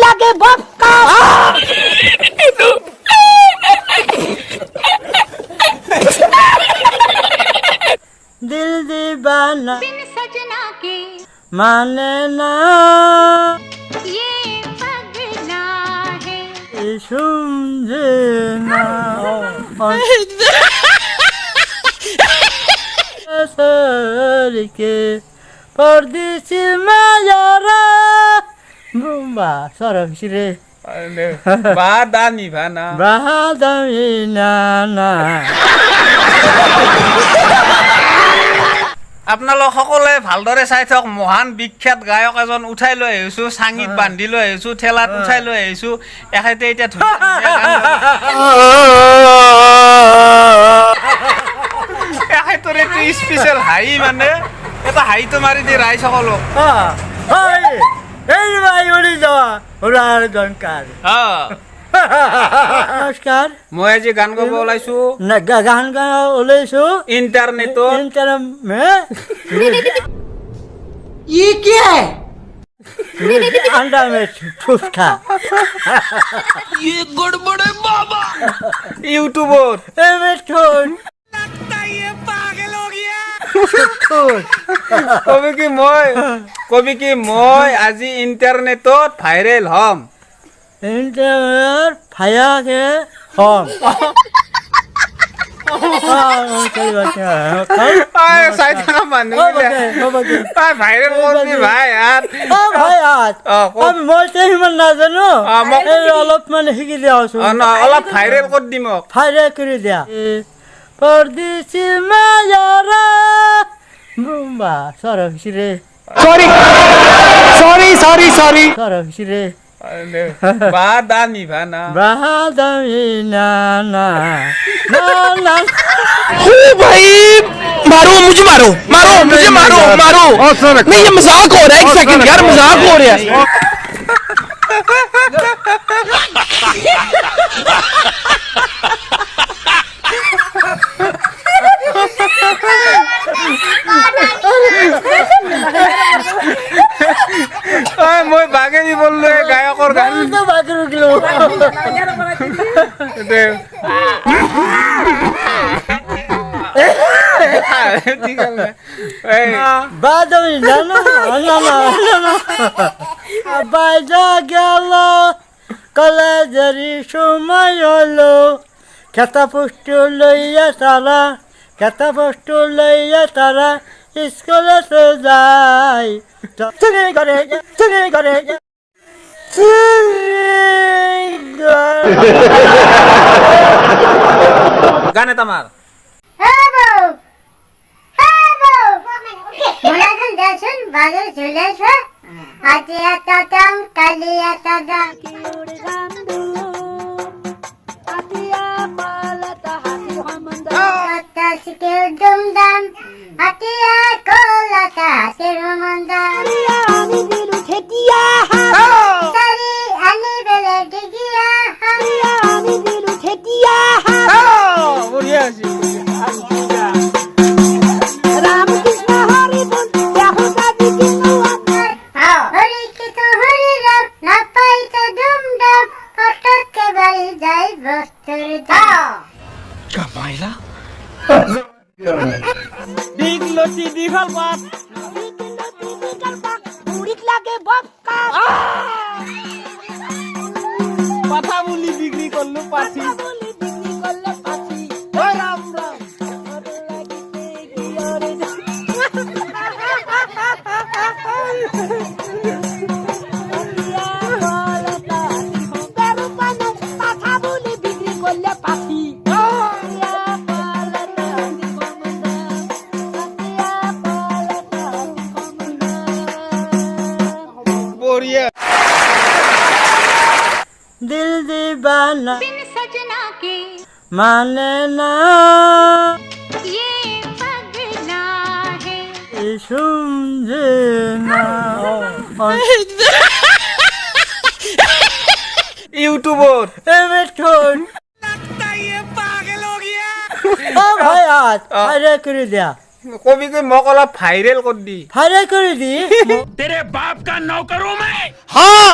লাগে বক্কা दिल दीवाना बिन सजना के माने ना ये पगला है समझे ना सर के परदेसी मायारा बुम्बा सरक सिरे বাদামি ভানা बादामी नाना আপোনালোক সকলে ভালদৰে চাই থাকক মহান বিখ্যাত গায়ক এজন উঠাই লৈ আহিছো চাঙিত বান্ধি লৈ আহিছো ঠেলাত উঠাই লৈ আহিছো এখেতে এতিয়া এখেতৰ এইটো স্পেচিয়েল হাঁহি মানে এটা হাঁহিটো মাৰি দিয়ে ৰাইজ সকলক এই ভাই উড়ি যাওয়া ওরার দরকার নমস্কার মই আজি গান গাব ওলাইছো না গান গাওয়া ওলাইছো ইণ্টাৰনেটত इंटरम में ये क्या है? अंडा में ठुसका ইউটিউবত ए में ठोस কবি কি মই আজি ইণ্টাৰনেটত ভাইৰেল হম इंटर फाया के हम চাই থকা মানুহ ভাইৰেল কৰবি ভাই ভাই আজ আমি মই ইমান নাজানো মোক- এই অলপমান শিকি দিয়া আছো অলপ ভাইৰেল কৰি দিম মোক ফাইদা করে দিয়া পরদেশি মায়ারা বুম্বা সরক সিরে सॉरी সরক সিরে বাদামি ভানা বাদামি নানা নানা ओ भाई मारो मुझे मारो नहीं ये मजाक हो रहा है एक सेकंड यार मजाक हो रहा है মই বাগে দি বললো গায়কৰ গান তো বাকি গেলো ঠিক আছে এই বাদামি নানা নানা বাইজা গেল কলেজেরই সময় হলো খেতা পোস্ট লইয়া তারা স্কুলে যায় চুরি করে গান এটা মার বাজার চলে আসবে হাতে একটা দাম কালি একটা দাম দুম দাম হাতিয়া কলাতা হাতের মন্দাম সারি আনি বেলে ডিগিয়া বঢ়িয়া আছে হরি কৃত হরি রাম না পাই তো দুম দাম হঠাৎ বাড়ি যাই বস্তুর দাম দীঘলতি দীঘল পাত লাগে বক্কা পাঠা বুলি বিক্রি করলো পাঠি বঢ়িয়া दिल दीवाना बिन सजना के माने ना ये पगला है समझे ना ইউটিউবত ए में ठोस পাগল हो गया ভাই আজ ফাইদা করে দিয়া কবি কৈ মোক অলপ ভাইৰেল কৰি দি ভাইৰেল কৰি দি हाँ